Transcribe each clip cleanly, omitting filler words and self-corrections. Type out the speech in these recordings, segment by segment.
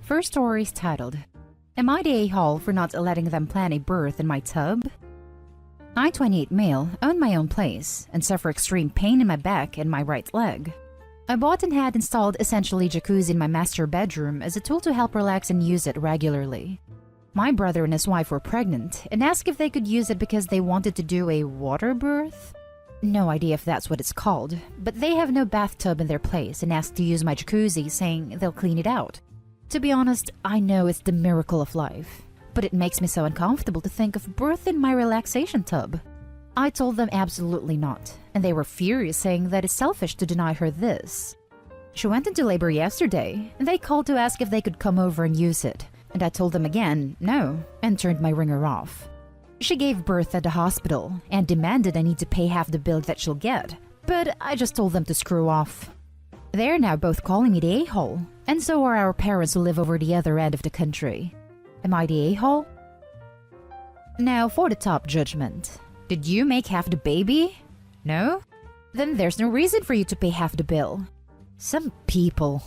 First story is titled, Am I the a-hole for not letting them plan a birth in my tub? I, 28 male, own my own place and suffer extreme pain in my back and my right leg. I bought and had installed essentially jacuzzi in my master bedroom as a tool to help relax and use it regularly. My brother and his wife were pregnant and asked if they could use it because they wanted to do a water birth. No idea if that's what it's called, but they have no bathtub in their place and asked to use my jacuzzi, saying they'll clean it out. To be honest, I know it's the miracle of life, but it makes me so uncomfortable to think of birth in my relaxation tub. I told them absolutely not, and they were furious, saying that it's selfish to deny her this. She went into labor yesterday, and they called to ask if they could come over and use it, and I told them again, no, and turned my ringer off. She gave birth at the hospital and demanded I need to pay half the bill that she'll get, but I just told them to screw off. They're now both calling me the a-hole, and so are our parents who live over the other end of the country. Am I the a-hole? Now for the top judgment. Did you make half the baby? No? Then there's no reason for you to pay half the bill. Some people.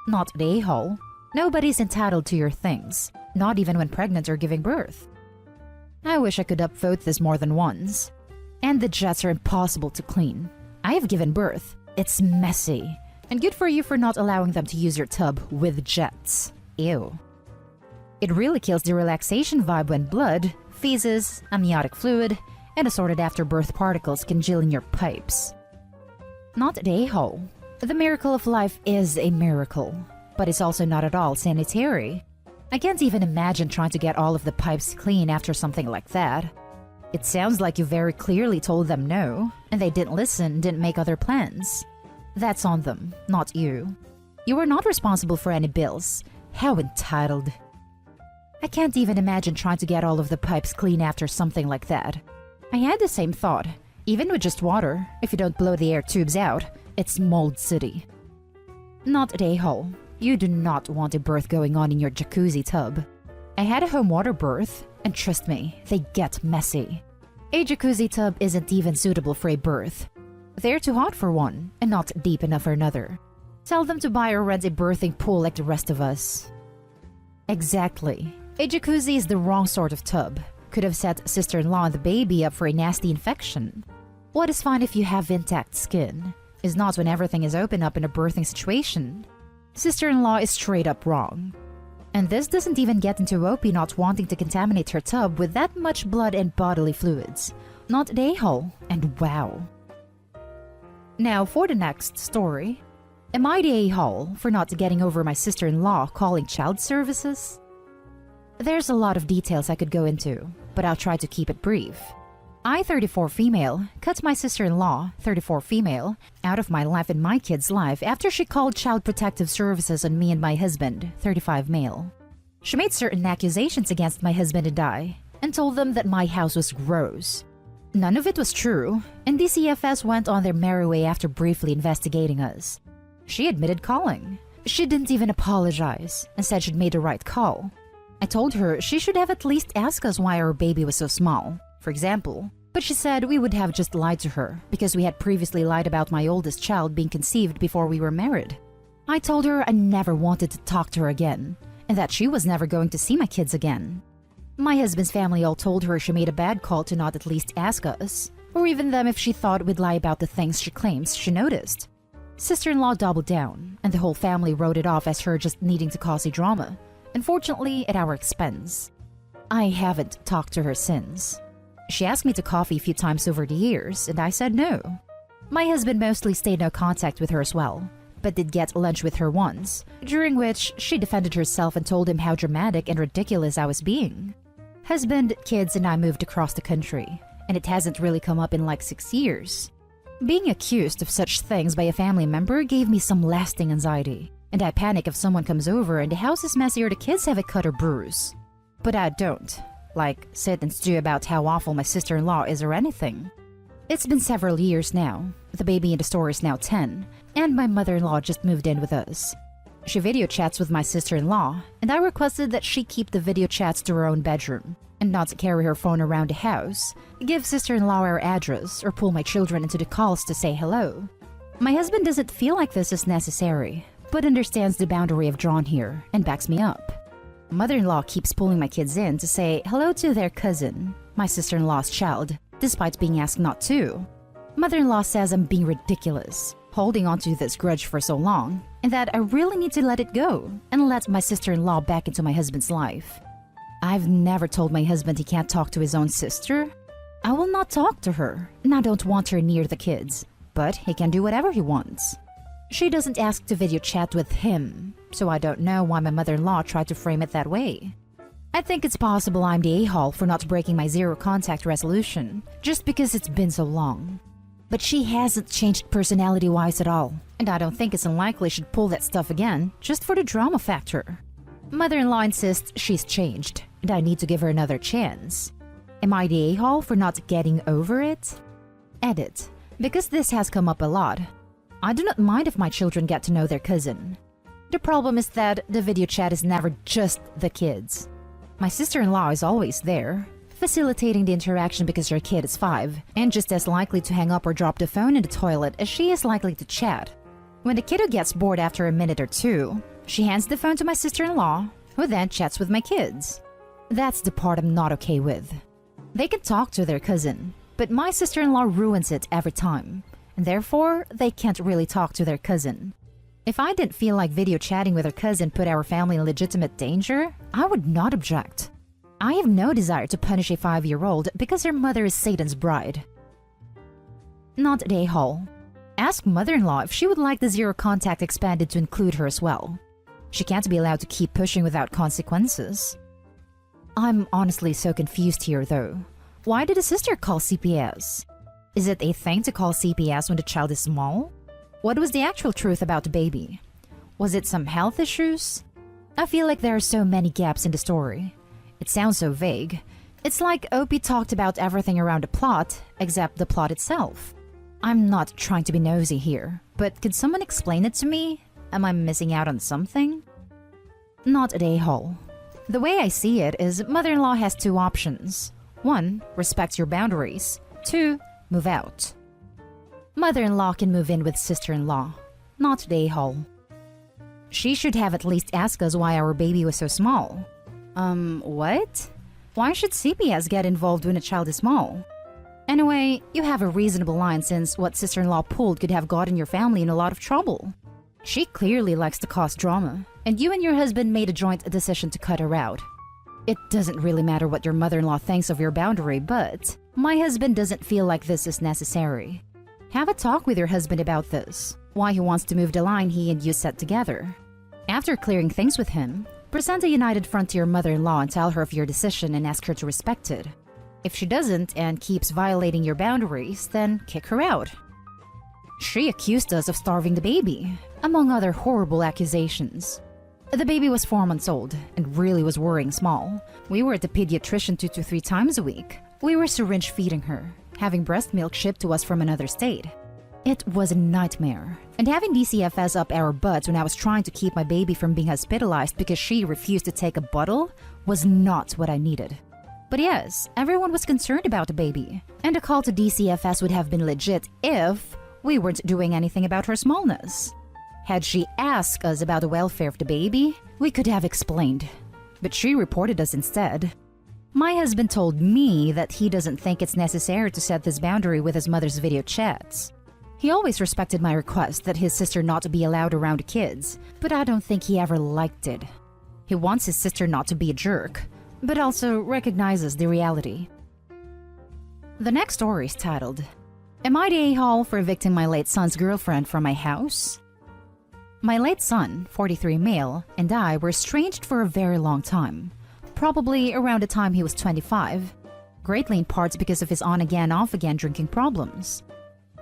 Not the a-hole. Nobody's entitled to your things, not even when pregnant or giving birth. I wish I could upvote this more than once. And the jets are impossible to clean. I have given birth. It's messy. And good for you for not allowing them to use your tub with jets. Ew. It really kills the relaxation vibe when blood, feces, amniotic fluid, and assorted afterbirth particles congeal in your pipes. Not the a-hole. The miracle of life is a miracle, but it's also not at all sanitary. I can't even imagine trying to get all of the pipes clean after something like that. It sounds like you very clearly told them no, and they didn't listen, didn't make other plans. That's on them, not you. You are not responsible for any bills. How entitled. I can't even imagine trying to get all of the pipes clean after something like that. I had the same thought. Even with just water, if you don't blow the air tubes out, it's mold city. Not the a-hole. You do not want a birth going on in your jacuzzi tub. I had a home water birth, and trust me, they get messy. A jacuzzi tub isn't even suitable for a birth. They're too hot for one, and not deep enough for another. Tell them to buy or rent a birthing pool like the rest of us. Exactly. A jacuzzi is the wrong sort of tub. Could have set sister-in-law and the baby up for a nasty infection. What is fine if you have intact skin is not when everything is open up in a birthing situation. Sister-in-law is straight up wrong. And this doesn't even get into OP not wanting to contaminate her tub with that much blood and bodily fluids. Not the a-hole, and wow. Now for the next story. Am I the a-hole for not getting over my sister-in-law calling child services? There's a lot of details I could go into, but I'll try to keep it brief. I, 34 female, cut my sister-in-law, 34 female, out of my life and my kid's life after she called Child Protective Services on me and my husband, 35 male. She made certain accusations against my husband and I, and told them that my house was gross. None of it was true, and DCFS went on their merry way after briefly investigating us. She admitted calling. She didn't even apologize, and said she'd made the right call. I told her she should have at least asked us why our baby was so small, for example, but she said we would have just lied to her because we had previously lied about my oldest child being conceived before we were married. I told her I never wanted to talk to her again, and that she was never going to see my kids again. My husband's family all told her she made a bad call to not at least ask us, or even them if she thought we'd lie about the things she claims she noticed. Sister-in-law doubled down, and the whole family wrote it off as her just needing to cause a drama, unfortunately at our expense. I haven't talked to her since. She asked me to coffee a few times over the years, and I said no. My husband mostly stayed no contact with her as well, but did get lunch with her once, during which she defended herself and told him how dramatic and ridiculous I was being. Husband, kids, and I moved across the country, and it hasn't really come up in like 6 years. Being accused of such things by a family member gave me some lasting anxiety, and I panic if someone comes over and the house is messy or the kids have a cut or bruise. But I don't, like, sit and stew about how awful my sister-in-law is or anything. It's been several years now. The baby in the store is now 10, and my mother-in-law just moved in with us. She video chats with my sister-in-law, and I requested that she keep the video chats to her own bedroom, and not carry her phone around the house, give sister-in-law our address, or pull my children into the calls to say hello. My husband doesn't feel like this is necessary, but understands the boundary I've drawn here and backs me up. Mother-in-law keeps pulling my kids in to say hello to their cousin, my sister-in-law's child, despite being asked not to. Mother-in-law says I'm being ridiculous, holding on to this grudge for so long, and that I really need to let it go and let my sister-in-law back into my husband's life. I've never told my husband he can't talk to his own sister. I will not talk to her, and I don't want her near the kids, but he can do whatever he wants. She doesn't ask to video chat with him, so I don't know why my mother-in-law tried to frame it that way. I think it's possible I'm the a-hole for not breaking my zero contact resolution, just because it's been so long. But she hasn't changed personality-wise at all, and I don't think it's unlikely she'd pull that stuff again, just for the drama factor. Mother-in-law insists she's changed, and I need to give her another chance. Am I the a-hole for not getting over it? Edit. Because this has come up a lot. I do not mind if my children get to know their cousin. The problem is that the video chat is never just the kids. My sister-in-law is always there, facilitating the interaction because her kid is 5, and just as likely to hang up or drop the phone in the toilet as she is likely to chat. When the kiddo gets bored after a minute or two, she hands the phone to my sister-in-law, who then chats with my kids. That's the part I'm not okay with. They can talk to their cousin, but my sister-in-law ruins it every time, and therefore they can't really talk to their cousin. If I didn't feel like video chatting with her cousin put our family in legitimate danger, I would not object. I have no desire to punish a 5-year-old because her mother is Satan's bride. Not a hole. Ask mother-in-law if she would like the zero contact expanded to include her as well. She can't be allowed to keep pushing without consequences. I'm honestly so confused here though. Why did a sister call CPS? Is it a thing to call CPS when the child is small? What was the actual truth about the baby? Was it some health issues? I feel like there are so many gaps in the story. It sounds so vague. It's like Opie talked about everything around the plot, except the plot itself. I'm not trying to be nosy here, but could someone explain it to me? Am I missing out on something? Not a hole. The way I see it is mother-in-law has 2 options. 1, respect your boundaries. 2, move out. Mother-in-law can move in with sister-in-law, not the a-hole. She should have at least asked us why our baby was so small. What? Why should CPS get involved when a child is small? Anyway, you have a reasonable line since what sister-in-law pulled could have gotten your family in a lot of trouble. She clearly likes to cause drama, and you and your husband made a joint decision to cut her out. It doesn't really matter what your mother-in-law thinks of your boundary, but my husband doesn't feel like this is necessary. Have a talk with your husband about this, why he wants to move the line he and you set together. After clearing things with him, present a united front to your mother-in-law and tell her of your decision and ask her to respect it. If she doesn't and keeps violating your boundaries, then kick her out. She accused us of starving the baby, among other horrible accusations. The baby was 4 months old and really was worrying small. We were at the pediatrician 2 to 3 times a week. We were syringe feeding her, having breast milk shipped to us from another state. It was a nightmare, and having DCFS up our butts when I was trying to keep my baby from being hospitalized because she refused to take a bottle was not what I needed. But yes, everyone was concerned about the baby, and a call to DCFS would have been legit if we weren't doing anything about her smallness. Had she asked us about the welfare of the baby, we could have explained, but she reported us instead. My husband told me that he doesn't think it's necessary to set this boundary with his mother's video chats. He always respected my request that his sister not to be allowed around the kids, but I don't think he ever liked it. He wants his sister not to be a jerk, but also recognizes the reality. The next story is titled, Am I the a-hole for evicting my late son's girlfriend from my house? My late son, 43 male, and I were estranged for a very long time, probably around the time he was 25, greatly in part because of his on-again, off-again drinking problems.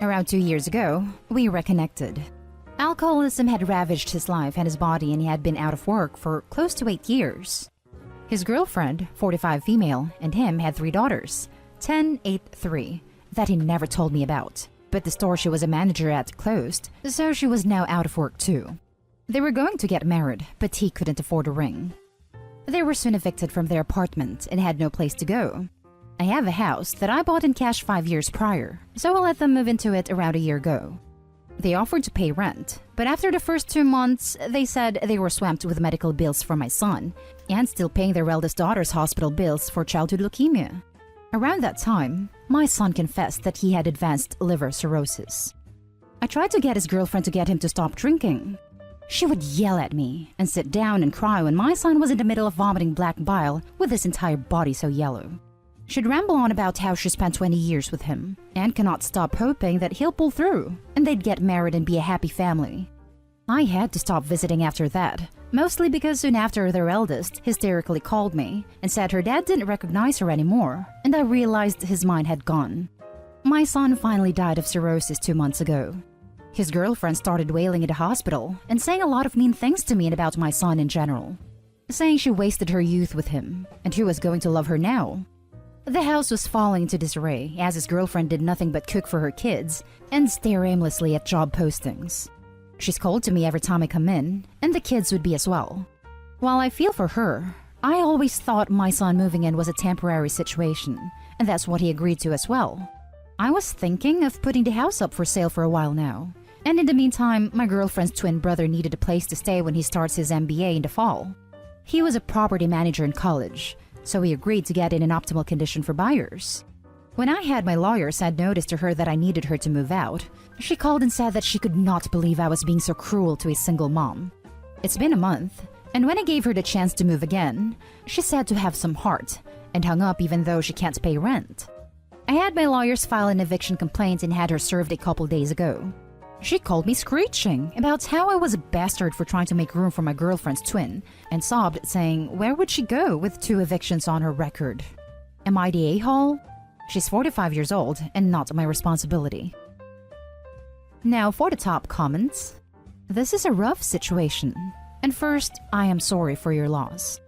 Around 2 years ago, we reconnected. Alcoholism had ravaged his life and his body, and he had been out of work for close to 8 years. His girlfriend, 45 female, and him had 3 daughters, 10, 8, 3, that he never told me about. But the store she was a manager at closed, so she was now out of work too. They were going to get married, but he couldn't afford a ring. They were soon evicted from their apartment and had no place to go. I have a house that I bought in cash 5 years prior, so I let them move into it around a year ago. They offered to pay rent, but after the first 2 months, they said they were swamped with medical bills for my son and still paying their eldest daughter's hospital bills for childhood leukemia. Around that time, my son confessed that he had advanced liver cirrhosis. I tried to get his girlfriend to get him to stop drinking. She would yell at me and sit down and cry when my son was in the middle of vomiting black bile with his entire body so yellow. She'd ramble on about how she spent 20 years with him and cannot stop hoping that he'll pull through and they'd get married and be a happy family. I had to stop visiting after that, mostly because soon after their eldest hysterically called me and said her dad didn't recognize her anymore, and I realized his mind had gone. My son finally died of cirrhosis 2 months ago. His girlfriend started wailing at the hospital and saying a lot of mean things to me and about my son in general, saying she wasted her youth with him and who was going to love her now. The house was falling into disarray as his girlfriend did nothing but cook for her kids and stare aimlessly at job postings. She's cold to me every time I come in, and the kids would be as well. While I feel for her, I always thought my son moving in was a temporary situation, and that's what he agreed to as well. I was thinking of putting the house up for sale for a while now, and in the meantime, my girlfriend's twin brother needed a place to stay when he starts his MBA in the fall. He was a property manager in college, so he agreed to get in an optimal condition for buyers. When I had my lawyer send notice to her that I needed her to move out, she called and said that she could not believe I was being so cruel to a single mom. It's been a month, and when I gave her the chance to move again, she said to have some heart and hung up even though she can't pay rent. I had my lawyers file an eviction complaint and had her served a couple days ago. She called me screeching about how I was a bastard for trying to make room for my girlfriend's twin and sobbed, saying where would she go with 2 evictions on her record? Am I the a-hole? She's 45 years old and not my responsibility. Now for the top comments. This is a rough situation. And first, I am sorry for your loss.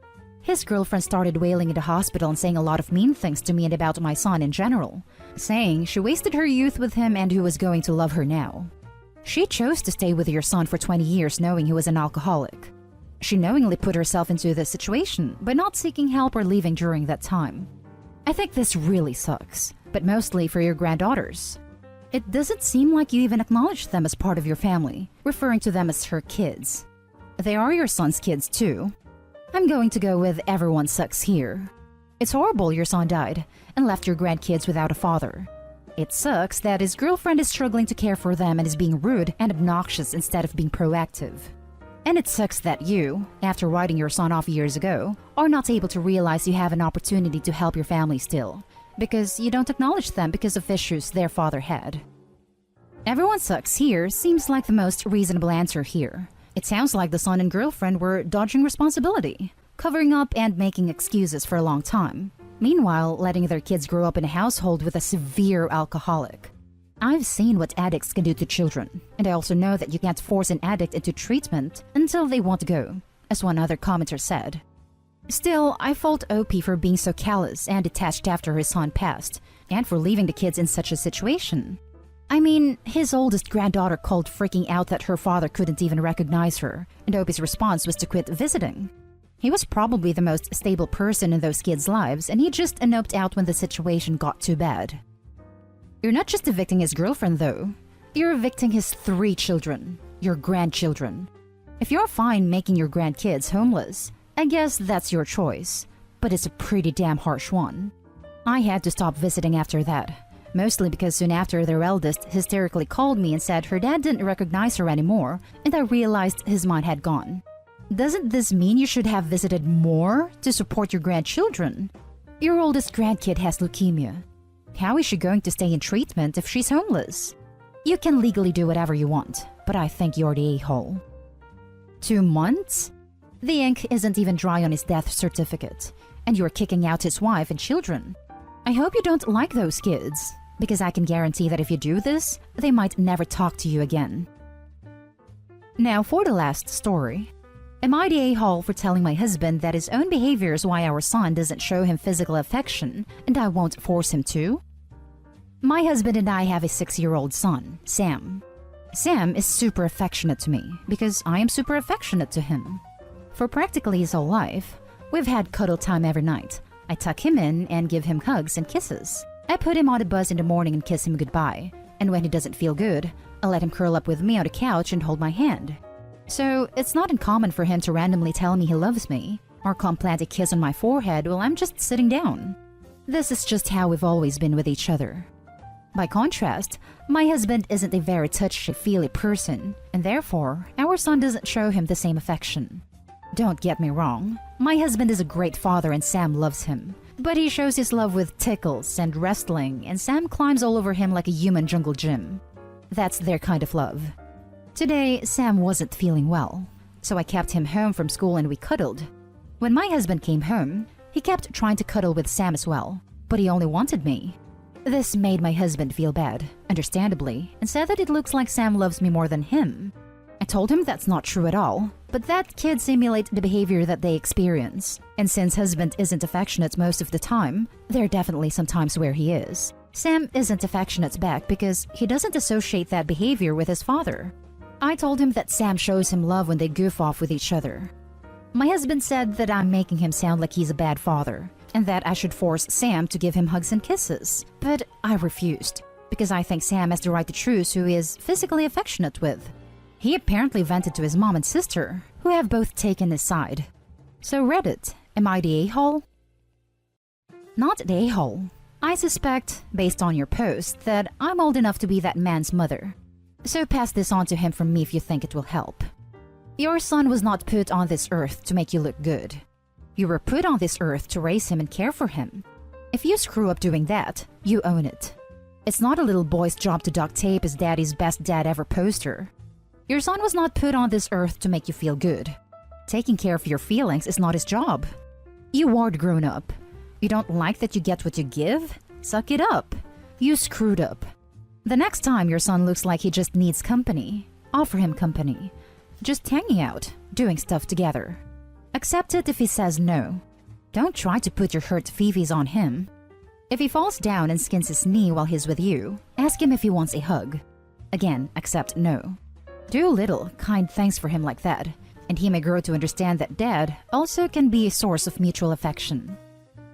His girlfriend started wailing in the hospital and saying a lot of mean things to me and about my son in general, saying she wasted her youth with him and who was going to love her now. She chose to stay with your son for 20 years knowing he was an alcoholic. She knowingly put herself into this situation by not seeking help or leaving during that time. I think this really sucks, but mostly for your granddaughters. It doesn't seem like you even acknowledge them as part of your family, referring to them as her kids. They are your son's kids too. I'm going to go with everyone sucks here. It's horrible your son died and left your grandkids without a father. It sucks that his girlfriend is struggling to care for them and is being rude and obnoxious instead of being proactive. And it sucks that you, after writing your son off years ago, are not able to realize you have an opportunity to help your family still, because you don't acknowledge them because of issues their father had. Everyone sucks here seems like the most reasonable answer here. It sounds like the son and girlfriend were dodging responsibility, covering up and making excuses for a long time. Meanwhile, letting their kids grow up in a household with a severe alcoholic. I've seen what addicts can do to children, and I also know that you can't force an addict into treatment until they want to go, as one other commenter said. Still, I fault OP for being so callous and detached after his son passed, and for leaving the kids in such a situation. I mean, his oldest granddaughter called freaking out that her father couldn't even recognize her, and OP's response was to quit visiting. He was probably the most stable person in those kids' lives, and he just noped out when the situation got too bad. You're not just evicting his girlfriend, though. You're evicting his 3 children, your grandchildren. If you're fine making your grandkids homeless, I guess that's your choice, but it's a pretty damn harsh one. I had to stop visiting after that, mostly because soon after their eldest hysterically called me and said her dad didn't recognize her anymore, and I realized his mind had gone. Doesn't this mean you should have visited more to support your grandchildren? Your oldest grandkid has leukemia. How is she going to stay in treatment if she's homeless? You can legally do whatever you want, but I think you're the a-hole. 2 months? The ink isn't even dry on his death certificate, and you're kicking out his wife and children. I hope you don't like those kids, because I can guarantee that if you do this, they might never talk to you again. Now for the last story. Am I the a-hole for telling my husband that his own behavior is why our son doesn't show him physical affection, and I won't force him to? My husband and I have a 6-year-old son, Sam. Sam is super affectionate to me, because I am super affectionate to him. For practically his whole life, we've had cuddle time every night. I tuck him in and give him hugs and kisses. I put him on a bus in the morning and kiss him goodbye, And when he doesn't feel good, I let him curl up with me on the couch and hold my hand. So it's not uncommon for him to randomly tell me he loves me, or come plant a kiss on my forehead while I'm just sitting down. This is just how we've always been with each other. By contrast, my husband isn't a very touchy-feely person, and therefore, our son doesn't show him the same affection. Don't get me wrong, my husband is a great father and Sam loves him. But he shows his love with tickles and wrestling, and Sam climbs all over him like a human jungle gym. That's their kind of love. Today, Sam wasn't feeling well, so I kept him home from school and we cuddled. When my husband came home, he kept trying to cuddle with Sam as well, but he only wanted me. This made my husband feel bad, understandably, and said that it looks like Sam loves me more than him. I told him that's not true at all, but that kids simulate the behavior that they experience. And since husband isn't affectionate most of the time, there are definitely some times where he is. Sam isn't affectionate back because he doesn't associate that behavior with his father. I told him that Sam shows him love when they goof off with each other. My husband said that I'm making him sound like he's a bad father, and that I should force Sam to give him hugs and kisses. But I refused, because I think Sam has the right to choose who he is physically affectionate with. He apparently vented to his mom and sister, who have both taken his side. So Reddit, am I the a-hole? Not the a-hole. I suspect, based on your post, that I'm old enough to be that man's mother. So pass this on to him from me if you think it will help. Your son was not put on this earth to make you look good. You were put on this earth to raise him and care for him. If you screw up doing that, you own it. It's not a little boy's job to duct tape his daddy's best dad ever poster. Your son was not put on this earth to make you feel good. Taking care of your feelings is not his job. You are the grown up. You don't like that you get what you give? Suck it up. You screwed up. The next time your son looks like he just needs company, offer him company. Just hanging out, doing stuff together. Accept it if he says no. Don't try to put your hurt feelings on him. If he falls down and skins his knee while he's with you, ask him if he wants a hug. Again, accept no. Do little, kind things for him like that, and he may grow to understand that dad also can be a source of mutual affection.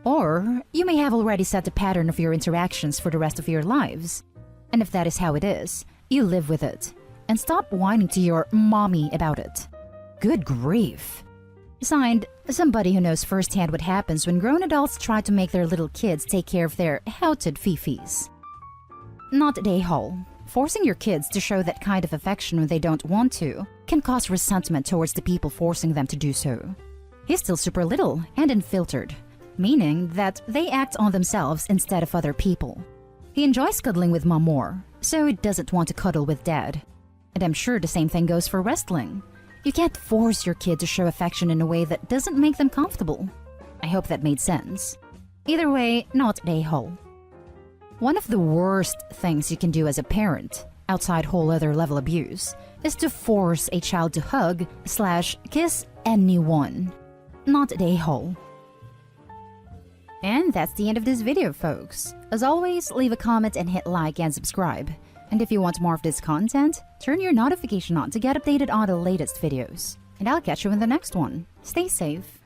Or you may have already set the pattern of your interactions for the rest of your lives. And if that is how it is, you live with it. And stop whining to your mommy about it. Good grief. Signed, somebody who knows firsthand what happens when grown adults try to make their little kids take care of their outed fifis. Not the a-hole. Forcing your kids to show that kind of affection when they don't want to can cause resentment towards the people forcing them to do so. He's still super little and unfiltered, meaning that they act on themselves instead of other people. He enjoys cuddling with mom more, so he doesn't want to cuddle with dad. And I'm sure the same thing goes for wrestling. You can't force your kid to show affection in a way that doesn't make them comfortable. I hope that made sense. Either way, not the a-hole. One of the worst things you can do as a parent, outside whole other level abuse, is to force a child to hug/kiss anyone. Not the a-hole. And that's the end of this video, folks. As always, leave a comment and hit like and subscribe. And if you want more of this content, turn your notification on to get updated on the latest videos. And I'll catch you in the next one. Stay safe.